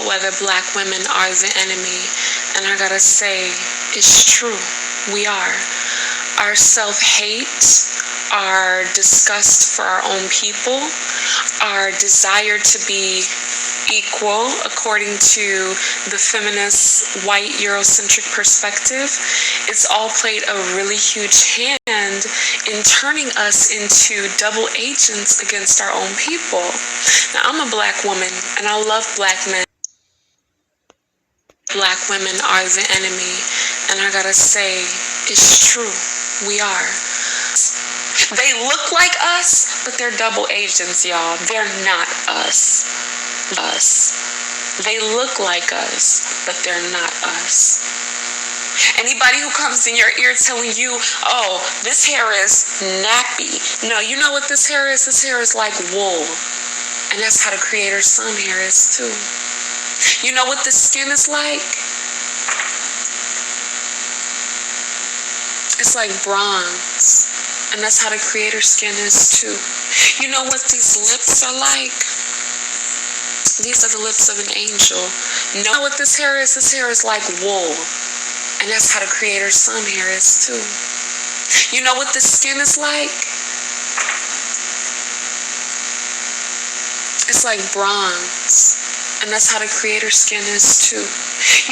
whether black women are the enemy. And I gotta say, it's true. We are. Our self-hate, our disgust for our own people, our desire to be equal according to the feminist white Eurocentric perspective, it's all played a really huge hand in turning us into double agents against our own people. Now, I'm a black woman and I love black men. Black women are the enemy, and I gotta say, it's true. We are. They look like us, but they're double agents, y'all. They're not us. They look like us, but they're not us. Anybody who comes in your ear telling you, oh, this hair is nappy. No, you know what this hair is? This hair is like wool. And that's how the Creator's Son hair is too. You know what the skin is like? It's like bronze. And that's how the Creator's skin is too. You know what these lips are like? These are the lips of an angel. You know what this hair is? This hair is like wool. And that's how the Creator's Son hair is too. You know what the skin is like? It's like bronze. And that's how the Creator's skin is too.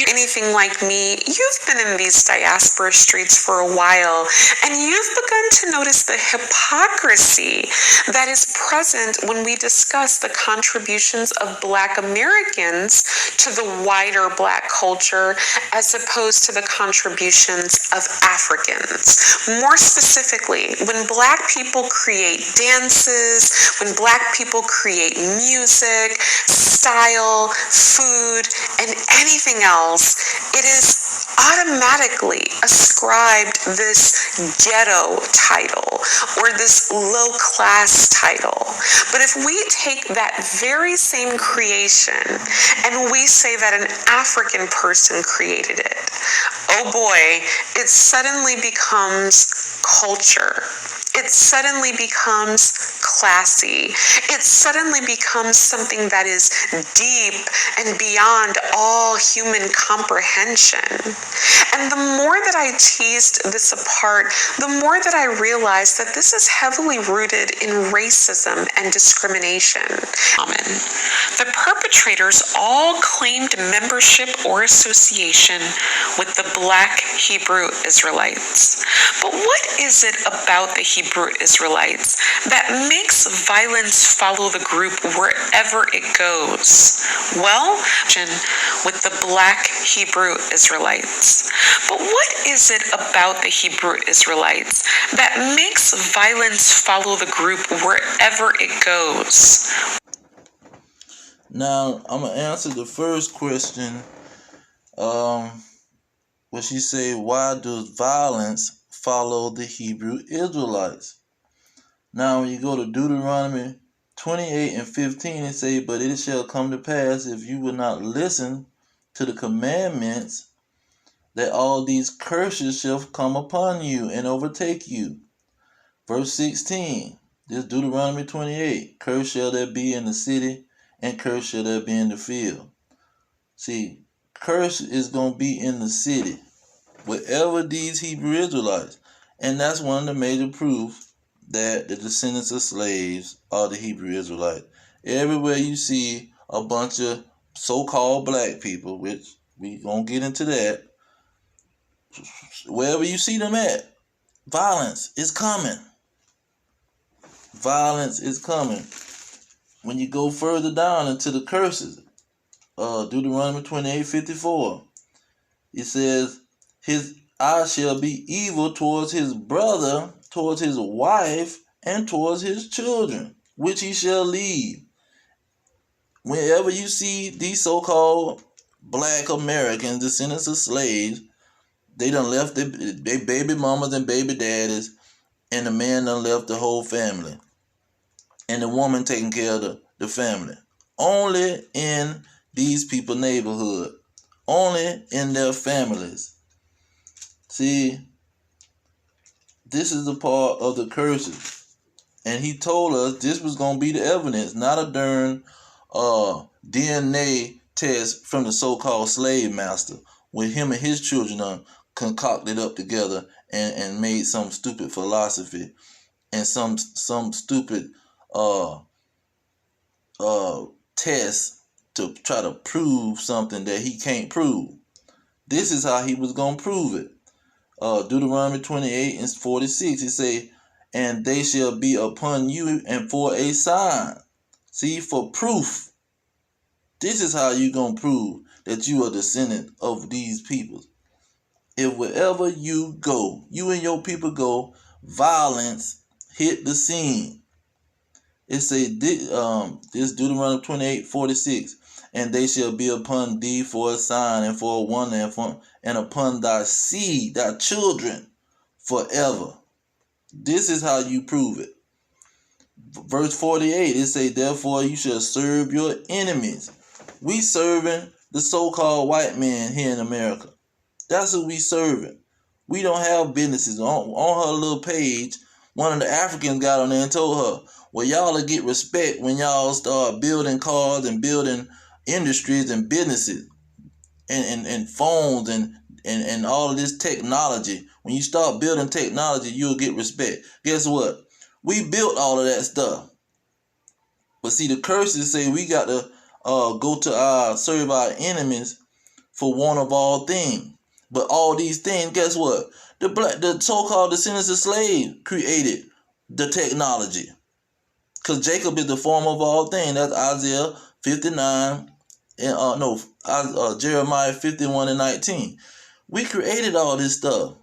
Anything like me, you've been in these diaspora streets for a while, and you've begun to notice the hypocrisy that is present when we discuss the contributions of Black Americans to the wider Black culture as opposed to the contributions of Africans. More specifically, when Black people create dances, when Black people create music, style, food, and anything else, it is automatically ascribed this ghetto title or this low class title. But if we take that very same creation and we say that an African person created it, oh boy, it suddenly becomes culture. It suddenly becomes classy. It suddenly becomes something that is deep and beyond all human comprehension. And the more that I teased this apart, the more that I realized that this is heavily rooted in racism and discrimination. The perpetrators all claimed membership or association with the Black Hebrew Israelites. But what is it about the Hebrew Israelites that makes violence follow the group wherever it goes? Well, with the Black Hebrew Israelites. But what is it about the Hebrew Israelites that makes violence follow the group wherever it goes? Now, I'm going to answer the first question. What she say, why does violence follow the Hebrew Israelites? Now, when you go to Deuteronomy 28 and 15, it say, but it shall come to pass, if you will not listen to the commandments, that all these curses shall come upon you and overtake you. Verse 16, this Deuteronomy 28, curse shall there be in the city, and curse shall there be in the field. See, curse is going to be in the city, wherever these Hebrew Israelites. And that's one of the major proofs that the descendants of slaves are the Hebrew Israelites. Everywhere you see a bunch of so-called black people, which we going to get into that, wherever you see them at, violence is coming. Violence is coming. When you go further down into the curses, Deuteronomy 28:54, it says, his eye shall be evil towards his brother, towards his wife, and towards his children, which he shall leave. Whenever you see these so-called Black Americans, descendants of slaves, they done left their baby mamas and baby daddies, and the man done left the whole family, and the woman taking care of the family. Only in these people's neighborhood. Only in their families. See, this is the part of the curses. And he told us this was going to be the evidence, not a darn DNA test from the so-called slave master, where him and his children concocted up together and made some stupid philosophy and some stupid uh test to try to prove something that he can't prove. This is how he was gonna prove it. Deuteronomy 28 and 46, it say, and they shall be upon you and for a sign. See, for proof. This is how you gonna prove that you are descendant of these people. If wherever you go, you and your people go, violence hit the scene. It say this Deuteronomy 28:46, and they shall be upon thee for a sign and for a wonder and upon thy seed, thy children, forever. This is how you prove it. Verse 48, it say, therefore you shall serve your enemies. We serving the so-called white man here in America. That's who we serving. We don't have businesses. On her little page, one of the Africans got on there and told her, well, y'all will get respect when y'all start building cars and building industries and businesses and phones and all of this technology. When you start building technology, you'll get respect. Guess what? We built all of that stuff. But see, the curses say we got to go to serve our enemies for one of all things. But all these things, guess what? The so-called descendants of slaves created the technology. Because Jacob is the form of all things. That's Isaiah 59 and Jeremiah 51 and 19. We created all this stuff.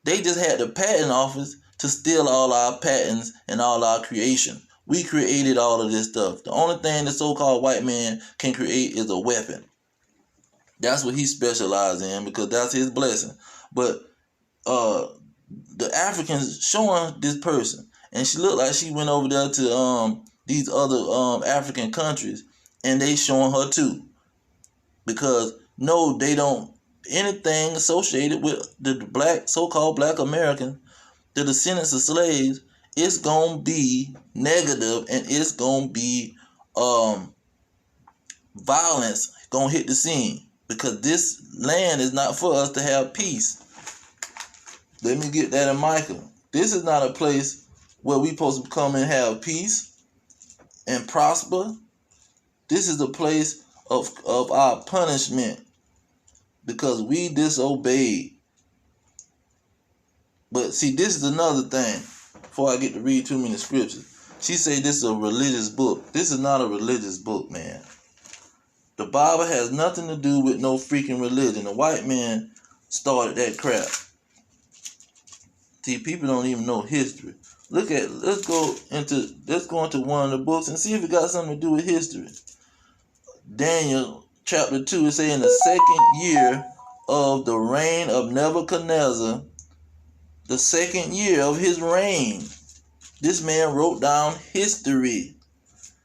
They just had the patent office to steal all our patents and all our creation. We created all of this stuff. The only thing the so-called white man can create is a weapon. That's what he specializes in because that's his blessing. But the Africans showing this person, and she looked like she went over there to these other African countries, and they showing her too. Because no, they don't anything associated with the black so-called black American, the descendants of slaves, it's gonna be negative and it's gonna be violence gonna hit the scene. Because this land is not for us to have peace. Let me get that in Micah. This is not a place where we supposed to come and have peace and prosper. This is the place of our punishment because we disobeyed. But see, this is another thing. Before I get to read too many scriptures, she say this is a religious book. This is not a religious book, man. The Bible has nothing to do with no freaking religion. The white man started that crap. See, people don't even know history. Let's go into one of the books and see if it got something to do with history. Daniel chapter 2, it say in the second year of the reign of Nebuchadnezzar, the second year of his reign. This man wrote down history.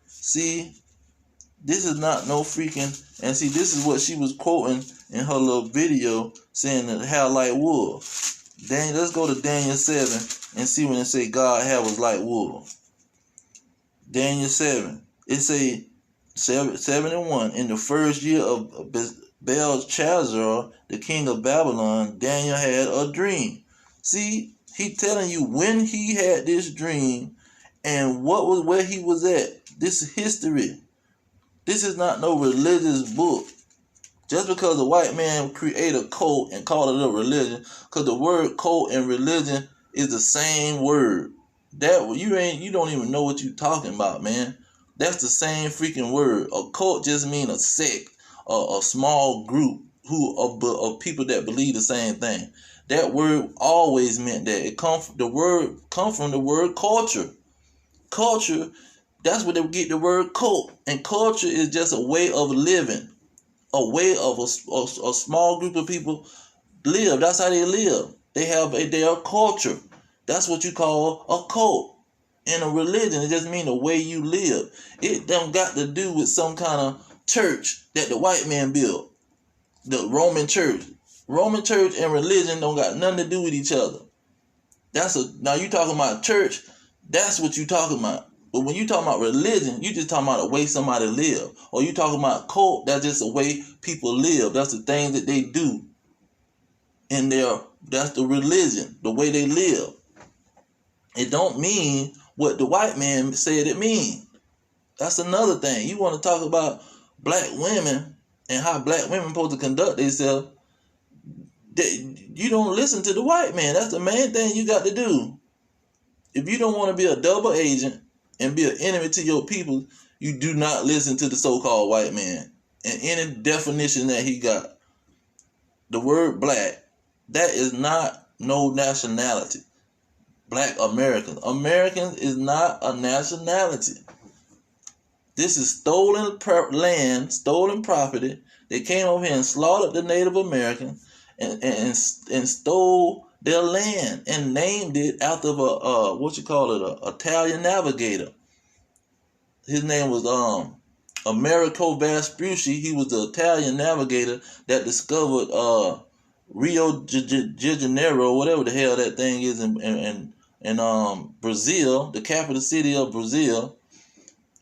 See, this is not no freaking, and see, this is what she was quoting in her little video saying that hair like wool. Daniel, let's go to Daniel 7 and see when it say God hair was like wool. Daniel 7. It say 7:1. In the first year of Belshazzar, the king of Babylon, Daniel had a dream. See, he telling you when he had this dream and where he was at. This is history. This is not no religious book. Just because a white man create a cult and call it a religion, because the word cult and religion is the same word. That you don't even know what you talking about, man. That's the same freaking word. A cult just mean a sect, a small group of people that believe the same thing. That word always meant that. The word come from the word culture. Culture, that's where they get the word cult. And culture is just a way of living. A way of a small group of people live. That's how they live. They have their culture. That's what you call a cult. In a religion, it just means the way you live. It don't got to do with some kind of church that the white man built. The Roman church. Roman church and religion don't got nothing to do with each other. Now you talking about church, that's what you talking about. But when you talking about religion, you just talking about the way somebody live. Or you talking about cult, that's just the way people live. That's the thing that they do. That's the religion, the way they live. It don't mean what the white man said it mean. That's another thing. You want to talk about black women and how black women supposed to conduct themselves. You don't listen to the white man. That's the main thing you got to do. If you don't want to be a double agent and be an enemy to your people, you do not listen to the so-called white man. And any definition that he got, the word black, that is not no nationality. Black Americans. Americans is not a nationality. This is stolen land, stolen property. They came over here and slaughtered the Native Americans and stole their land and named it after a Italian navigator. His name was Americo Vespucci. He was the Italian navigator that discovered Rio de Janeiro, whatever the hell that thing is in Brazil, the capital city of Brazil,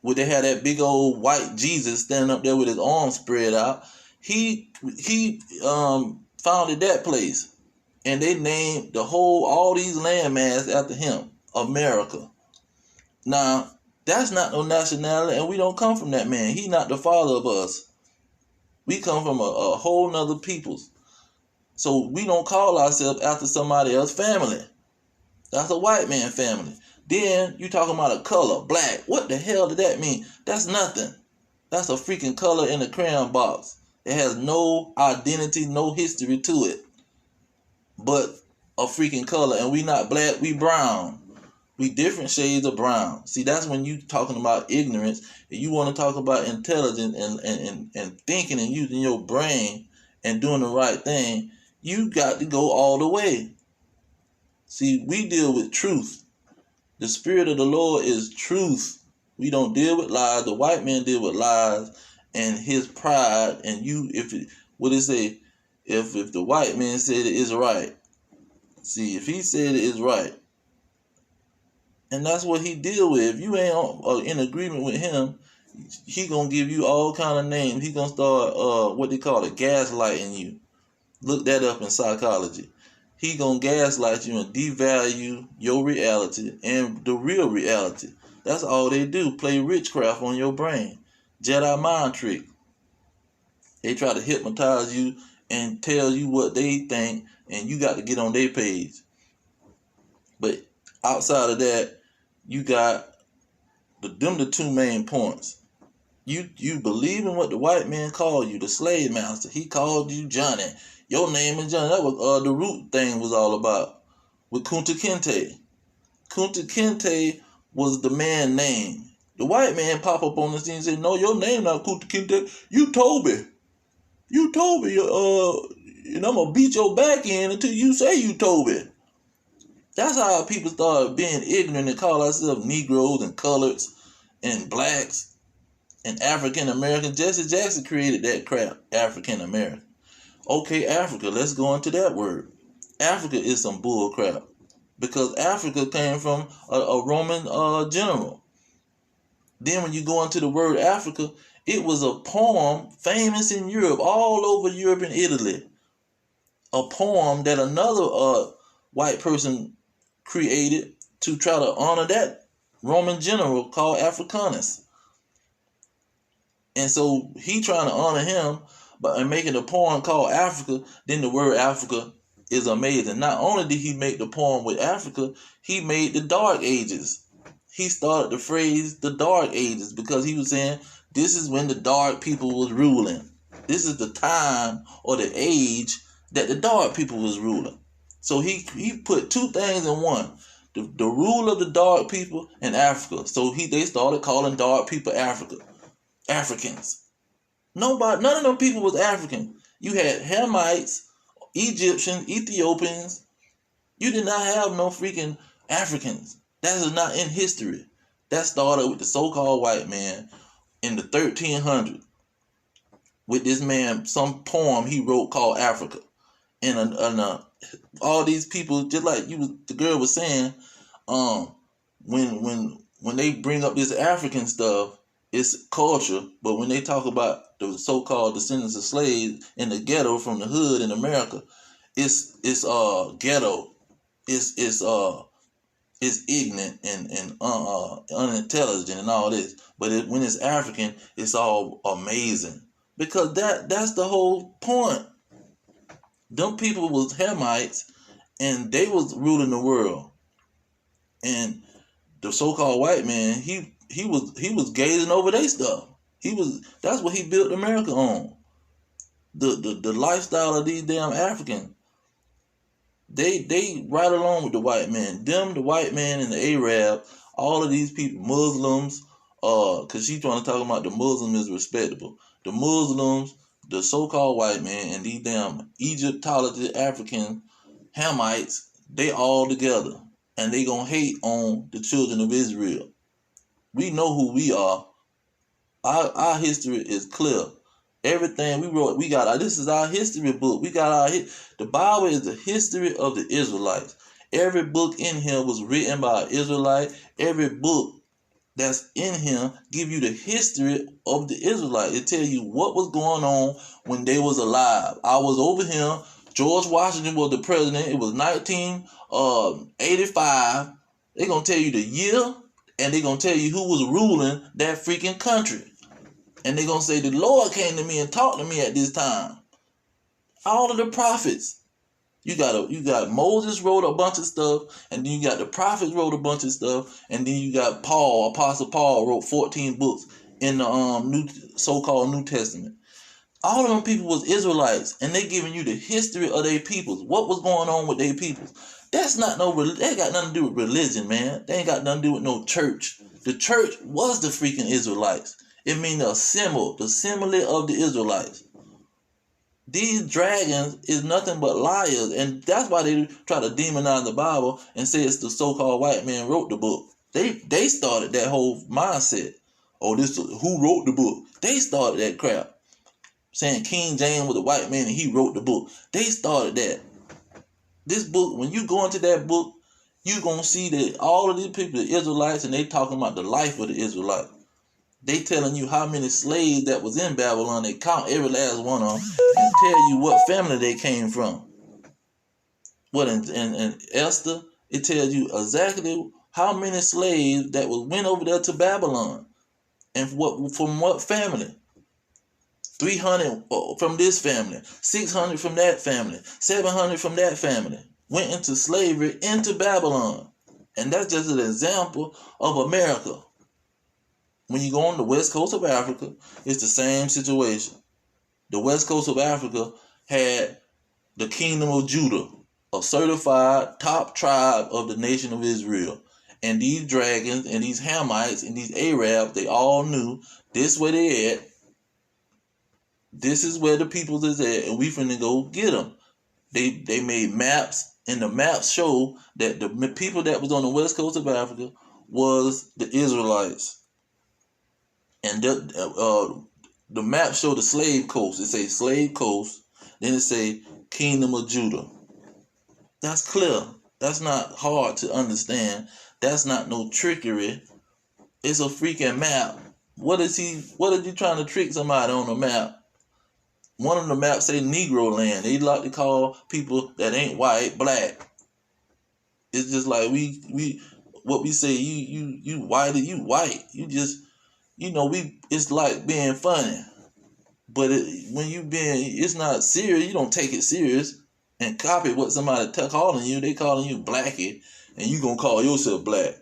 where they had that big old white Jesus standing up there with his arms spread out. He founded that place, and they named all these landmass after him, America. Now, that's not no nationality, and we don't come from that man. He not the father of us. We come from a whole nother peoples. So we don't call ourselves after somebody else's family. That's a white man family. Then you talking about a color, black. What the hell did that mean? That's nothing. That's a freaking color in a crayon box. It has no identity, no history to it. But a freaking color. And we not black, we brown. We different shades of brown. See, that's when you talking about ignorance. And you want to talk about intelligence and thinking and using your brain and doing the right thing. You got to go all the way. See, we deal with truth. The Spirit of the Lord is truth. We don't deal with lies. The white man deal with lies and his pride. And if the white man said it is right. See, if he said it is right. And that's what he deal with. If you ain't in agreement with him, he gonna give you all kind of names. He gonna start what they call it, gaslighting you. Look that up in psychology. He gonna gaslight you and devalue your reality and the real reality. That's all they do. Play witchcraft on your brain. Jedi mind trick. They try to hypnotize you and tell you what they think, and you got to get on their page. But outside of that, you got the two main points. You believe in what the white man called you, the slave master. He called you Johnny. Your name is Johnny. That was the root thing was all about. With Kunta Kinte. Kunta Kinte was the man name. The white man pop up on the scene and say, no, your name not Kunta Kinte. You Toby. You Toby. And I'm going to beat your back in until you say you Toby. That's how people started being ignorant and call ourselves Negroes and coloreds and blacks and African Americans. Jesse Jackson created that crap, African American. Okay, Africa, let's go into that word. Africa is some bull crap because Africa came from a Roman general. Then when you go into the word Africa, it was a poem famous in Europe, all over Europe and Italy. A poem that another white person created to try to honor that Roman general called Africanus. And so he trying to honor him by making a poem called Africa. Then the word Africa is amazing. Not only did he make the poem with Africa, he made the Dark Ages. He started the phrase the Dark Ages because he was saying this is when the dark people was ruling. This is the time or the age that the dark people was ruling. So he put two things in one. The rule of the dark people and Africa. So they started calling dark people Africans. None of them people was African. You had Hamites, Egyptians, Ethiopians. You did not have no freaking Africans. That is not in history. That started with the so-called white man in the 1300s. With this man, some poem he wrote called Africa. And all these people, just like the girl was saying, when when they bring up this African stuff, it's culture. But when they talk about the so-called descendants of slaves in the ghetto from the hood in America, it's ghetto. It's ignorant and unintelligent and all this. But when it's African, it's all amazing, because that's the whole point. Them people was Hamites, and they was ruling the world. And the so-called white man, he was gazing over their stuff. That's what he built America on. The lifestyle of these damn Africans. They right along with the white man. The white man and the Arab, all of these people, Muslims, cause she trying to talk about the Muslim is respectable. The Muslims, the so-called white man, and these damn Egyptology African Hamites, they all together. And they gonna hate on the children of Israel. We know who we are. Our history is clear. Everything we wrote, this is our history book. The Bible is the history of the Israelites. Every book in here was written by an Israelite. Every book that's in here give you the history of the Israelites. It tell you what was going on when they was alive. I was over here. George Washington was the president. It was 1985. They're going to tell you the year, and they're going to tell you who was ruling that freaking country. And they're going to say, the Lord came to me and talked to me at this time. All of the prophets. You got Moses wrote a bunch of stuff, and then you got the prophets wrote a bunch of stuff, and then you got Paul, Apostle Paul wrote 14 books in the so-called New Testament. All of them people was Israelites, and they giving you the history of their peoples. What was going on with their peoples? That ain't got nothing to do with religion, man. They ain't got nothing to do with no church. The church was the freaking Israelites. It means the simile of the Israelites. These dragons is nothing but liars, and that's why they try to demonize the Bible and say it's the so-called white man wrote the book. They started that whole mindset. Oh, who wrote the book? They started that crap. Saying King James was a white man and he wrote the book. They started that. This book, when you go into that book, you're going to see that all of these people are Israelites, and they talking about the life of the Israelites. They telling you how many slaves that was in Babylon. They count every last one of them and tell you what family they came from. What in Esther, it tells you exactly how many slaves that went over there to Babylon and from what family. 300 from this family, 600 from that family, 700 from that family went into slavery into Babylon. And that's just an example of America. When you go on the west coast of Africa, it's the same situation. The west coast of Africa had the kingdom of Judah, a certified top tribe of the nation of Israel. And these dragons and these Hamites and these Arabs, they all knew this where they at. This is where the peoples is at, and we finna go get them. They made maps, and the maps show that the people that was on the west coast of Africa was the Israelites. And the map show the slave coast. It say slave coast, then it say kingdom of Judah. That's clear. That's not hard to understand. That's not no trickery. It's a freaking map. What is he trying to trick somebody on the map? One of the maps say Negro land. They like to call people that ain't white black. It's just like what we say, you white. You just, it's like being funny. But it's not serious. You don't take it serious and copy what somebody calling you. They calling you blackie, and you gonna call yourself black.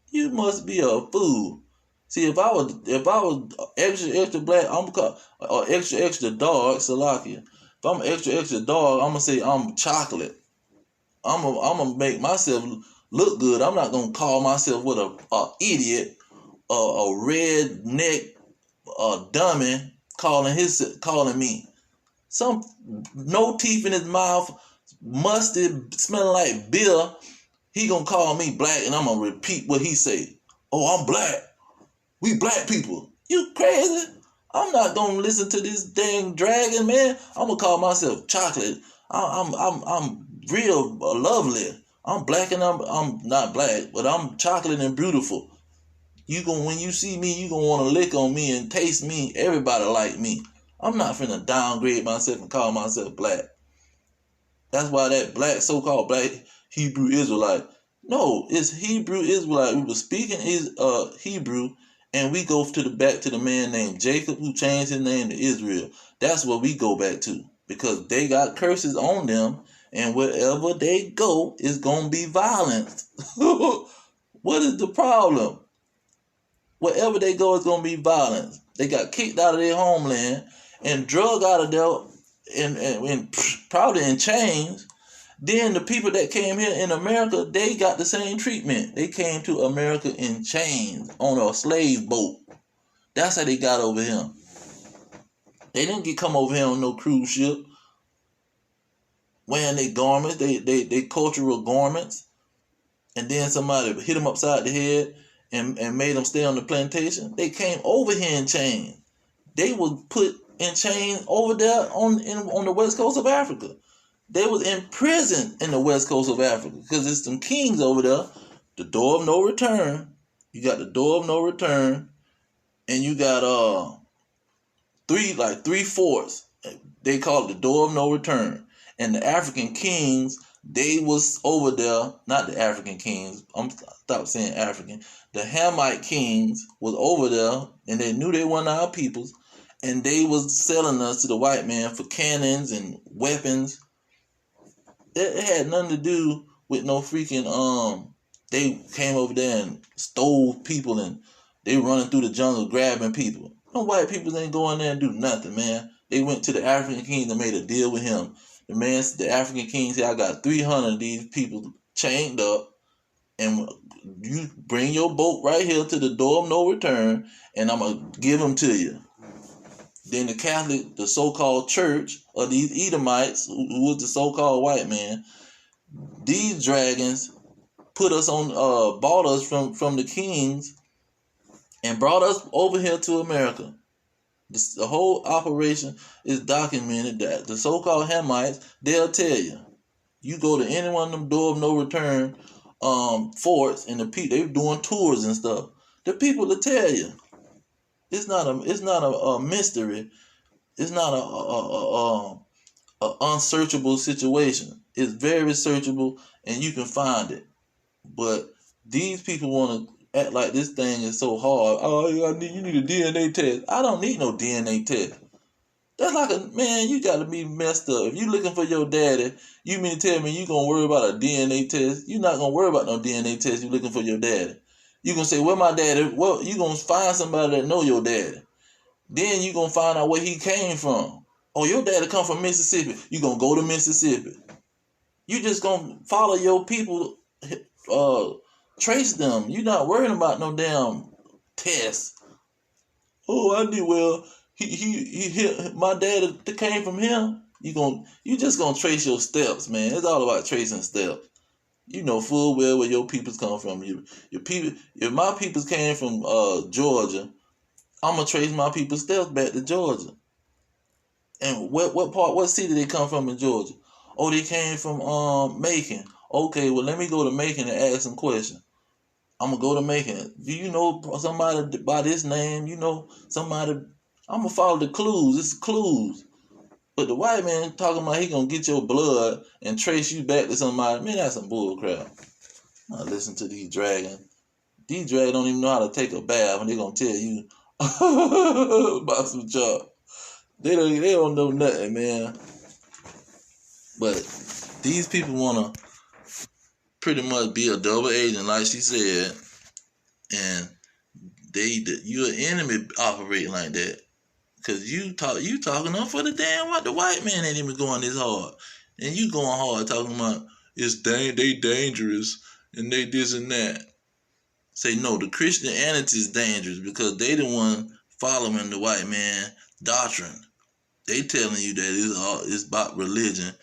You must be a fool. See, if I was extra black, I'm gonna call, or extra dark, Salakia. If I'm extra dark, I'm gonna say I'm chocolate. I'm gonna make myself look good. I'm not gonna call myself with a idiot, a redneck, a dummy calling me. Some no teeth in his mouth, musty, smelling like beer. He gonna call me black, and I'm gonna repeat what he say. Oh, I'm black. We black people. You crazy? I'm not gonna listen to this dang dragon, man. I'm gonna call myself chocolate. I'm real lovely. I'm black and I'm not black, but I'm chocolate and beautiful. When you see me, you gonna want to lick on me and taste me. Everybody like me. I'm not finna downgrade myself and call myself black. That's why that black, so-called black Hebrew Israelite. No, it's Hebrew Israelite. We were speaking Hebrew, and we go back to the man named Jacob who changed his name to Israel. That's what we go back to, because they got curses on them, and wherever they go, it's gonna be violence. What is the problem? Wherever they go, it's gonna be violence. They got kicked out of their homeland and drug out of there, and probably in chains. Then the people that came here in America, they got the same treatment. They came to America in chains on a slave boat. That's how they got over here. They didn't come over here on no cruise ship wearing their garments, they cultural garments, and then somebody hit them upside the head and made them stay on the plantation. They came over here in chains. They were put in chains over there on the west coast of Africa. They was in prison in the west coast of Africa because there's some kings over there. The door of no return. You got the door of no return, and you got three forts. They call it the door of no return. And the African kings, they was over there. Not the African kings. Stop saying African. The Hamite kings was over there, and they knew they weren't our peoples, and they was selling us to the white man for cannons and weapons. It had nothing to do with no freaking they came over there and stole people and they running through the jungle grabbing people. No white people ain't going there and do nothing, man. They went to the African king and made a deal with him. The African king said, I got 300 of these people chained up, and you bring your boat right here to the door of no return, and I'm going to give them to you. Then the so-called church of these Edomites, who was the so-called white man, these dragons bought us from the kings and brought us over here to America. The whole operation is documented. That the so-called Hamites, they'll tell you. You go to any one of them door of no return forts, and the people, they're doing tours and stuff. The people will tell you. It's not a mystery. It's not a unsearchable situation. It's very searchable, and you can find it. But these people want to act like this thing is so hard. Oh, you need a DNA test. I don't need no DNA test. That's like man, you got to be messed up. If you looking for your daddy, you mean to tell me you going to worry about a DNA test? You're not going to worry about no DNA test. You looking for your daddy. You going to say, where my daddy? Well, you going to find somebody that know your daddy. Then you going to find out where he came from. Oh, your daddy come from Mississippi. You going to go to Mississippi. You just going to follow your people, trace them. You're not worrying about no damn test. Oh, I knew, well, he my dad came from him. You just gonna trace your steps, man. It's all about tracing steps. You know full well where your peoples come from. Your people, if my peoples came from Georgia, I'm gonna trace my people's steps back to Georgia. And what city they come from in Georgia? Oh, they came from Macon. Okay, well let me go to Macon and ask some questions. I'm gonna go to Macon. Do you know somebody by this name? You know somebody? I'm gonna follow the clues. It's clues. But the white man talking about he gonna get your blood and trace you back to somebody. Man, that's some bull crap. I listen to these dragons. These dragons don't even know how to take a bath, and they gonna tell you about some job. They don't know nothing, man. But these people wanna pretty much be a double agent, like she said, and you're an enemy operating like that. Cause you talking up for the damn what the white man ain't even going this hard. And you going hard talking about they dangerous and they this and that. Say no, the Christianity is dangerous because they the one following the white man doctrine. They telling you that it's about religion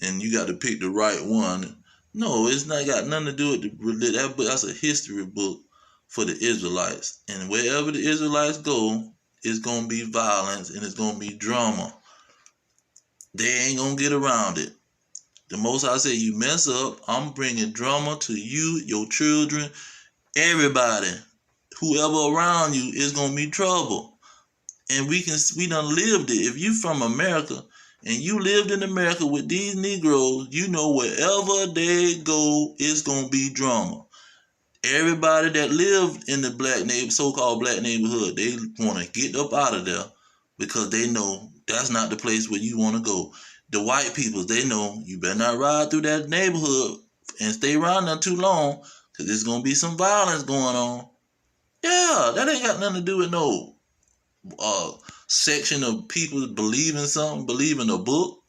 and you got to pick the right one. No, it's not got nothing to do with the religion. That's a history book for the Israelites. And wherever the Israelites go, it's going to be violence and it's going to be drama. They ain't going to get around it. The most I say, you mess up, I'm bringing drama to you, your children, everybody whoever around you is gonna be trouble. And we done lived it. If you from America and you lived in America with these Negroes, you know wherever they go, it's gonna be drama. Everybody that lived in the so-called black neighborhood, they want to get up out of there because they know that's not the place where you want to go. The white people, they know you better not ride through that neighborhood and stay around there too long because there's going to be some violence going on. Yeah, that ain't got nothing to do with no section of people believing something, believing a book.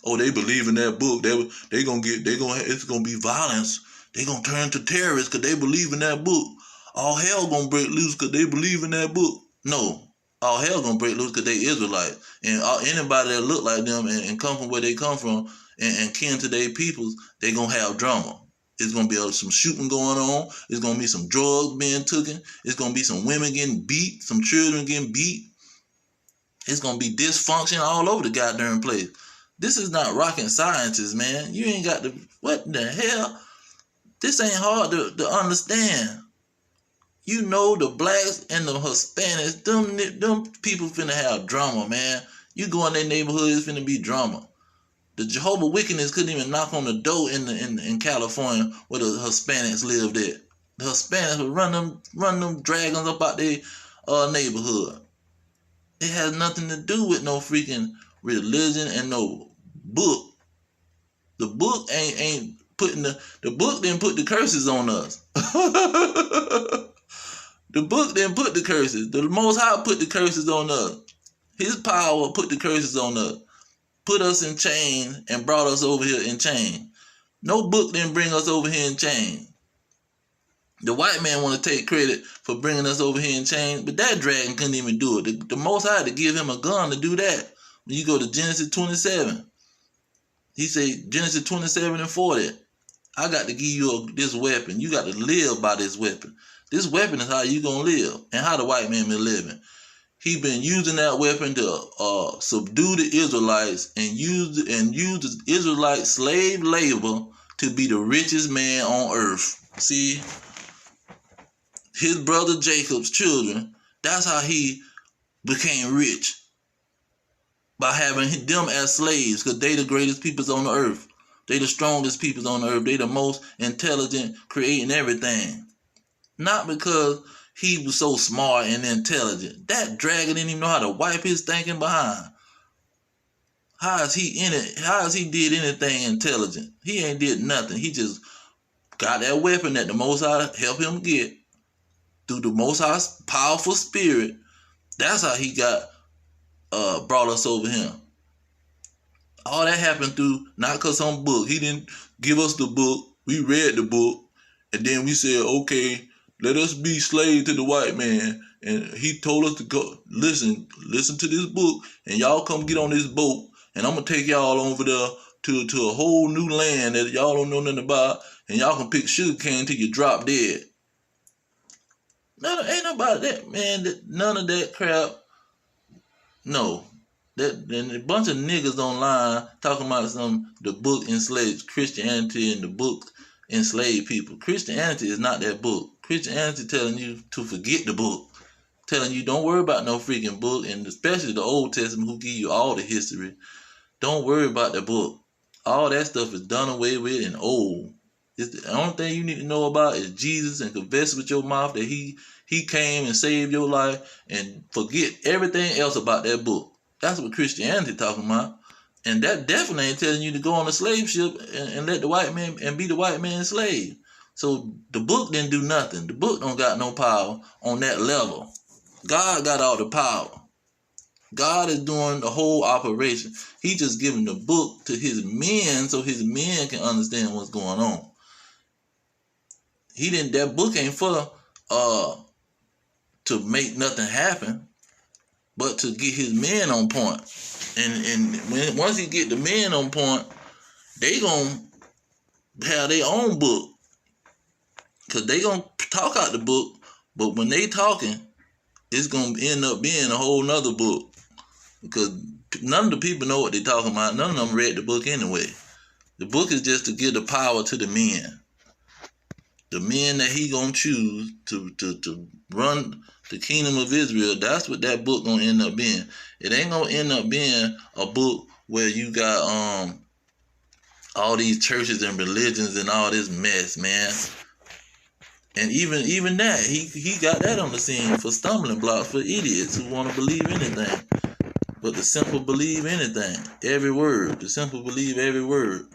Oh, they believe in that book. It's gonna be violence. They gonna turn to terrorists because they believe in that book. All hell gonna break loose because they believe in that book. No, all hell gonna break loose because they Israelites. And anybody that look like them and come from where they come from and kin to their peoples, they gonna have drama. It's gonna be some shooting going on. It's gonna be some drugs being taken. It's gonna be some women getting beat, some children getting beat. It's gonna be dysfunction all over the goddamn place. This is not rocket sciences, man. You ain't got to, what the hell? This ain't hard to understand. You know the blacks and the Hispanics, them people finna have drama, man. You go in their neighborhood, it's finna be drama. The Jehovah Wickedness couldn't even knock on the door in California where the Hispanics lived at. The Hispanics would run them dragons up out their neighborhood. It has nothing to do with no freaking religion and no book. The book ain't putting the book didn't put the curses on us. The book didn't put the curses. The Most High put the curses on us. His power put the curses on us. Put us in chains and brought us over here in chains. No book didn't bring us over here in chains. The white man want to take credit for bringing us over here in chains, but that dragon couldn't even do it. The Most High had to give him a gun to do that. When you go to Genesis 27, he said, Genesis 27 and 40, I got to give you this weapon. You got to live by this weapon. This weapon is how you going to live and how the white man been living. He been using that weapon to subdue the Israelites and use the Israelite slave labor to be the richest man on earth. See, his brother Jacob's children, that's how he became rich. By having them as slaves, because they the greatest peoples on the earth. They the strongest peoples on the earth. They the most intelligent, creating everything. Not because he was so smart and intelligent. That dragon didn't even know how to wipe his thinking behind. How is he in it? How is he did anything intelligent? He ain't did nothing. He just got that weapon that the Most High helped him get through the Most High's powerful spirit. That's how he got brought us over here. All that happened through not because some book. He didn't give us the book. We read the book, and then we said, okay, let us be slaves to the white man. And he told us to go listen to this book, and y'all come get on this boat, and I'm gonna take y'all over there to a whole new land that y'all don't know nothing about, and y'all can pick sugar cane till you drop dead. No, ain't nobody that, man. None of that crap. No. And a bunch of niggas online talking about the book enslaves Christianity and the book enslaved people. Christianity is not that book. Christianity telling you to forget the book. Telling you don't worry about no freaking book, and especially the Old Testament who give you all the history. Don't worry about the book. All that stuff is done away with and old. The only thing you need to know about is Jesus and confess with your mouth that he came and saved your life, and forget everything else about that book. That's what Christianity talking about. And that definitely ain't telling you to go on a slave ship and let the white man and be the white man's slave. So the book didn't do nothing. The book don't got no power on that level. God got all the power. God is doing the whole operation. He just giving the book to his men so his men can understand what's going on. That book ain't for to make nothing happen, but to get his men on point. And once he get the men on point, they gonna have their own book. Cause they gonna talk out the book, but when they talking, it's gonna end up being a whole nother book. Because none of the people know what they talking about. None of them read the book anyway. The book is just to give the power to the men. the men that he gonna choose to run the kingdom of Israel, that's what that book gonna end up being. It ain't gonna end up being a book where you got all these churches and religions and all this mess, man. And even that, he got that on the scene for stumbling blocks for idiots who want to believe anything. But the simple believe anything, every word. The simple believe every word.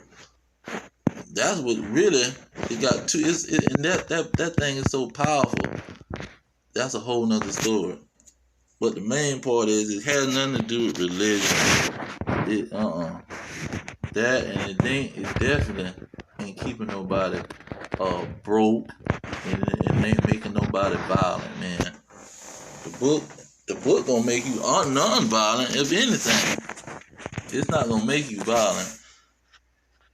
That's what really it got to. And that thing is so powerful. That's a whole nother story. But the main part is it has nothing to do with religion. That and it definitely ain't keeping nobody broke and ain't making nobody violent, man. The book gonna make you non-violent, if anything. It's not gonna make you violent.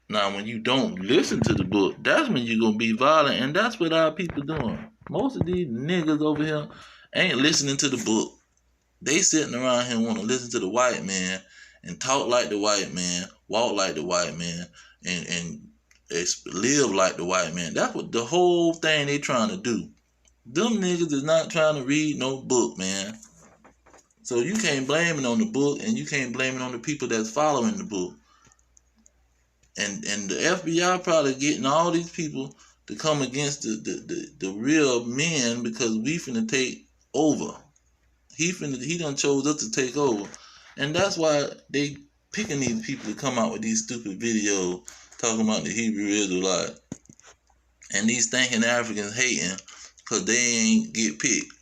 Now, when you don't listen to the book, that's when you're gonna be violent, and that's what our people doing. Most of these niggas over here ain't listening to the book. They sitting around here want to listen to the white man and talk like the white man, walk like the white man, and live like the white man. That's what the whole thing they trying to do. Them niggas is not trying to read no book, man. So you can't blame it on the book, and you can't blame it on the people that's following the book. And the FBI probably getting all these people to come against the real men because we finna take over. He done chose us to take over. And that's why they picking these people to come out with these stupid videos talking about the Hebrew Israelites. And these thinking Africans hating because they ain't get picked.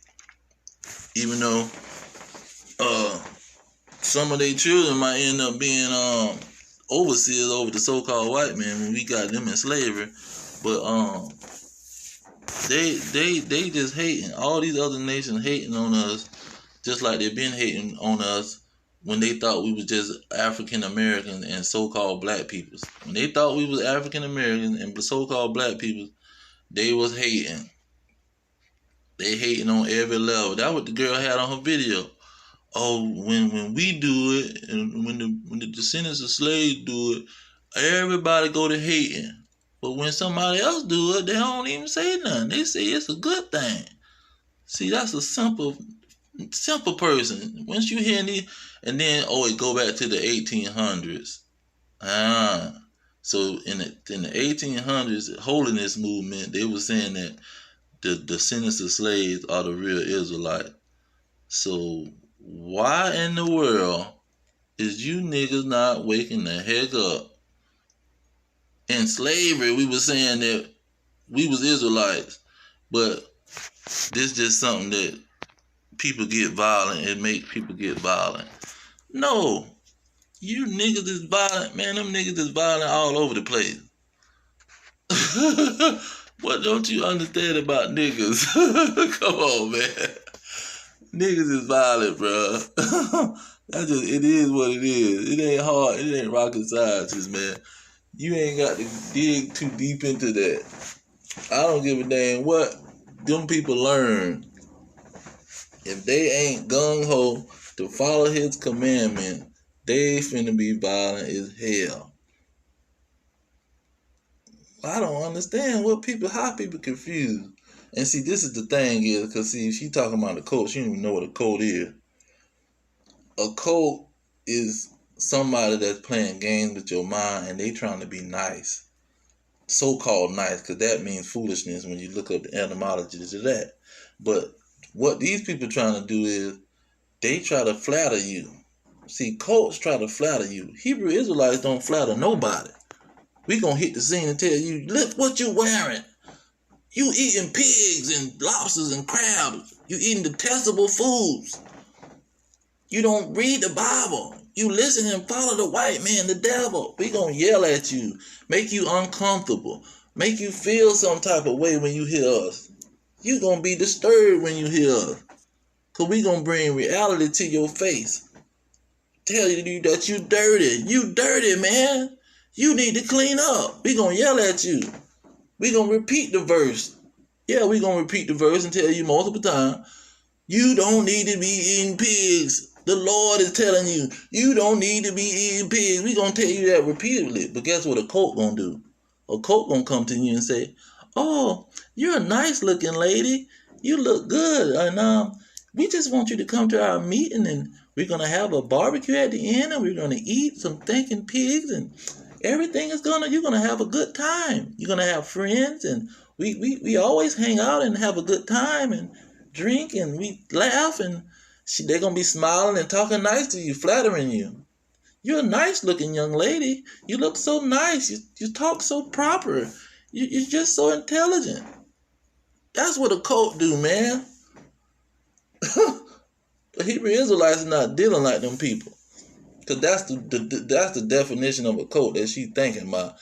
Even though some of their children might end up being overseers over the so-called white man when we got them in slavery. But they just hating. All these other nations hating on us just like they've been hating on us when they thought we was just African Americans and so-called black peoples. When they thought we was African Americans and so-called black peoples, they was hating. They hating on every level. That's what the girl had on her video. Oh, when we do it, and when the descendants of slaves do it, everybody go to hating. But when somebody else do it, they don't even say nothing. They say it's a good thing. See, that's a simple person. Once you hear these, and then it go back to the 1800s. So in the 1800s, holiness movement, they were saying that the descendants of slaves are the real Israelites. So why in the world is you niggas not waking the heck up? In slavery, we were saying that we was Israelites, but this just something that people get violent. It makes people get violent. No, you niggas is violent, man. Them niggas is violent all over the place. What don't you understand about niggas? Come on, man. Niggas is violent, bro. It is what it is. It ain't hard. It ain't rocket sciences, man. You ain't got to dig too deep into that. I don't give a damn what them people learn. If they ain't gung-ho to follow his commandment, they finna be violent as hell. I don't understand how people confused. And see, this is the thing is, because see, she talking about a cult, she don't even know what a cult is. A cult is somebody that's playing games with your mind and they trying to be nice. So-called nice, because that means foolishness when you look up the etymology to that. But what these people trying to do is they try to flatter you. See, cults try to flatter you. Hebrew Israelites don't flatter nobody. We gonna hit the scene and tell you, look what you wearing. You eating pigs and lobsters and crabs. You eating detestable foods. You don't read the Bible. You listen and follow the white man, the devil. We gonna yell at you, make you uncomfortable, make you feel some type of way when you hear us. You gonna be disturbed when you hear us. Cause we gonna bring reality to your face. Tell you that you dirty. You dirty, man. You need to clean up. We gonna yell at you. We gonna repeat the verse. Yeah, we gonna repeat the verse and tell you multiple times. You don't need to be eating pigs. The Lord is telling you, you don't need to be eating pigs. We gonna tell you that repeatedly. But guess what a cult gonna do? A cult gonna come to you and say, oh, you're a nice looking lady. You look good. And we just want you to come to our meeting, and we're going to have a barbecue at the end, and we're going to eat some thinking pigs, and everything is you're going to have a good time. You're going to have friends, and we always hang out and have a good time and drink, and we laugh, and they're going to be smiling and talking nice to you, flattering you. You're a nice looking young lady. You look so nice. You talk so proper. You're just so intelligent. That's what a cult do, man. The Hebrew Israelites are not dealing like them people. Because that's the definition of a cult that she's thinking about.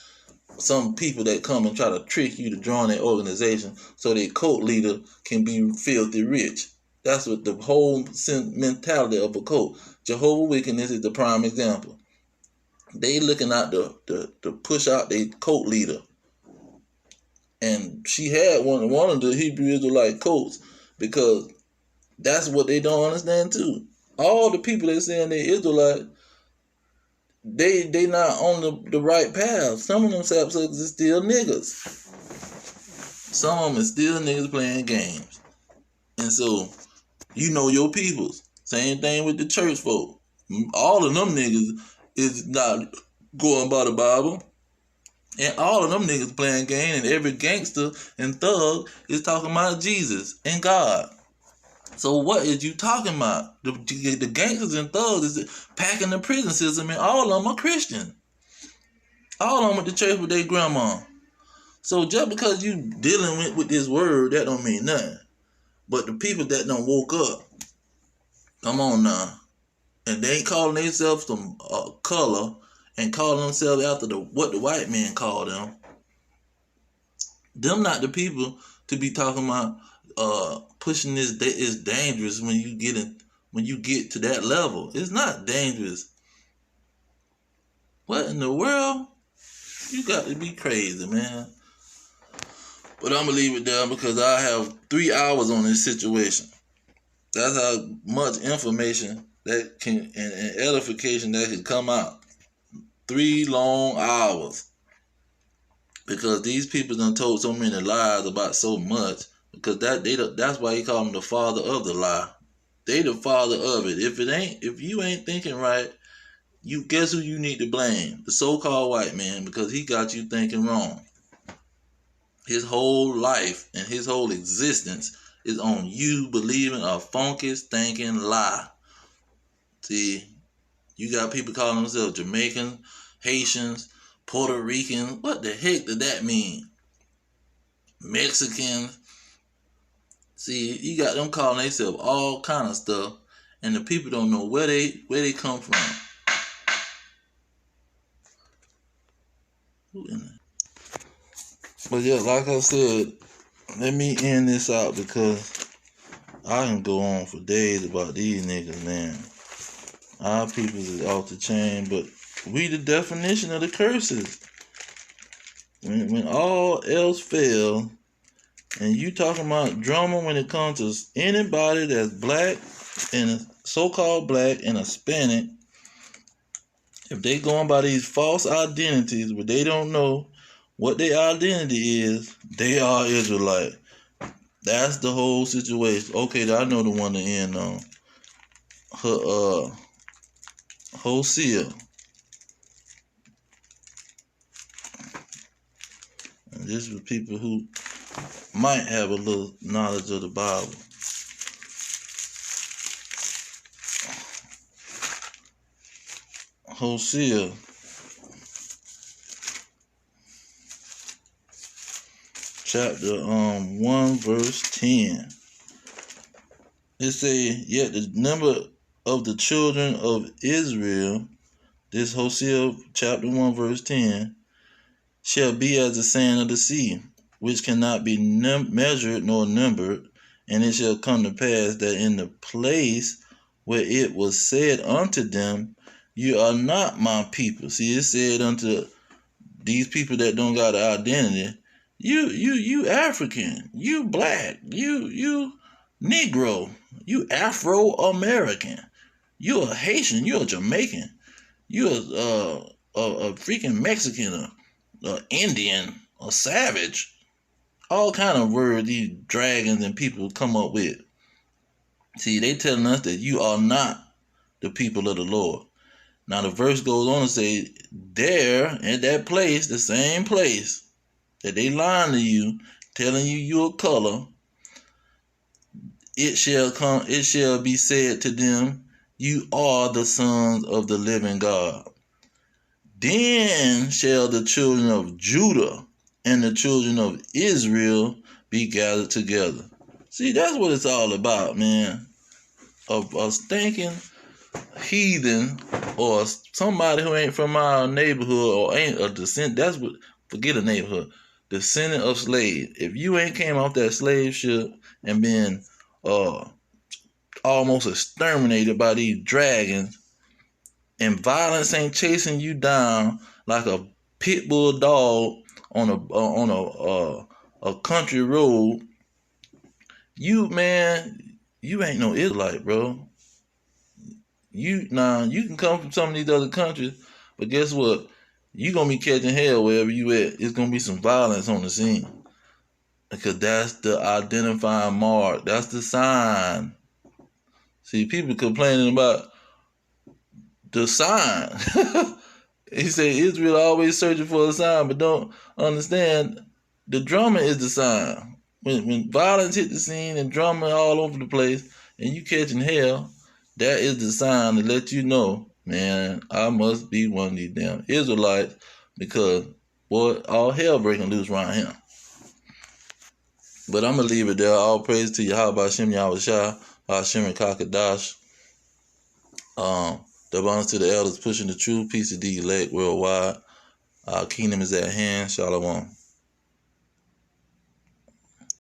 Some people that come and try to trick you to join their organization so their cult leader can be filthy rich. That's what the whole mentality of a cult. Jehovah's Witness is the prime example. They looking out to push out their cult leader. And she had one of the Hebrew Israelite cults, because that's what they don't understand too. All the people that saying they're Israelite, they not on the right path. Some of them sapsuckers are still niggas. Some of them are still niggas playing games. And so, you know your peoples. Same thing with the church folk. All of them niggas is not going by the Bible. And all of them niggas playing game, and every gangster and thug is talking about Jesus and God. So what is you talking about? The gangsters and thugs is packing the prison system, and all of them are Christian. All of them went to church with their grandma. So just because you dealing with this word, that don't mean nothing. But the people that done woke up, come on now, and they ain't calling themselves some color and calling themselves after what the white man called them. Them not the people to be talking about pushing this is dangerous when you get to that level. It's not dangerous. What in the world? You got to be crazy, man. But I'm gonna leave it there because I have 3 hours on this situation. That's how much information that can and edification that can come out. 3 long hours. Because these people done told so many lies about so much. Because that's why he called them the father of the lie. They the father of it. If you ain't thinking right, you guess who you need to blame? The so-called white man, because he got you thinking wrong. His whole life and his whole existence is on you believing a funky, stinking lie. See, you got people calling themselves Jamaican, Haitians, Puerto Rican. What the heck did that mean? Mexican. See, you got them calling themselves all kind of stuff, and the people don't know where they come from. But yeah, like I said, let me end this out because I can go on for days about these niggas, man. Our people is off the chain, but we the definition of the curses. When all else fails, and you talking about drama when it comes to anybody that's black and so-called black and Hispanic, if they going by these false identities, but they don't know what their identity is, they are Israelite. That's the whole situation. Okay, I know the one to end on. Hosea. And this is for people who might have a little knowledge of the Bible. Hosea chapter 1 verse 10. It say, yet the number of the children of Israel, this Hosea chapter 1 verse 10, shall be as the sand of the sea, which cannot be measured nor numbered. And it shall come to pass that in the place where it was said unto them, you are not my people. See, it said unto these people that don't got an identity, you African, you black, you Negro, you Afro-American, you a Haitian, you a Jamaican, you a freaking Mexican, a Indian, a savage. all kind of words these dragons and people come up with. See, they telling us that you are not the people of the Lord. Now the verse goes on to say, there in that place, the same place that they lying to you, telling you you're a color, it shall be said to them, you are the sons of the living God. Then shall the children of Judah and the children of Israel be gathered together. See, that's what it's all about, man. A stinking heathen or somebody who ain't from our neighborhood or ain't a descendant. That's what, forget a neighborhood. Descendant of slaves. If you ain't came off that slave ship and been almost exterminated by these dragons, and violence ain't chasing you down like a pit bull dog on a country road, you ain't no Israelite, bro. You can come from some of these other countries, but guess what? You gonna be catching hell wherever you at. It's gonna be some violence on the scene because that's the identifying mark. That's the sign. See, people complaining about the sign. He said Israel always searching for a sign, but don't understand the drama is the sign. When violence hit the scene and drama all over the place, and you catching hell, that is the sign to let you know, man, I must be one of these damn Israelites because boy, all hell breaking loose around here. But I'm gonna leave it there. All praise to Yahweh Shem Yahweh Shah, Hashem and Kakadash. The abundance to the elders pushing the truth, peace to the elect worldwide. Our kingdom is at hand. Shalom.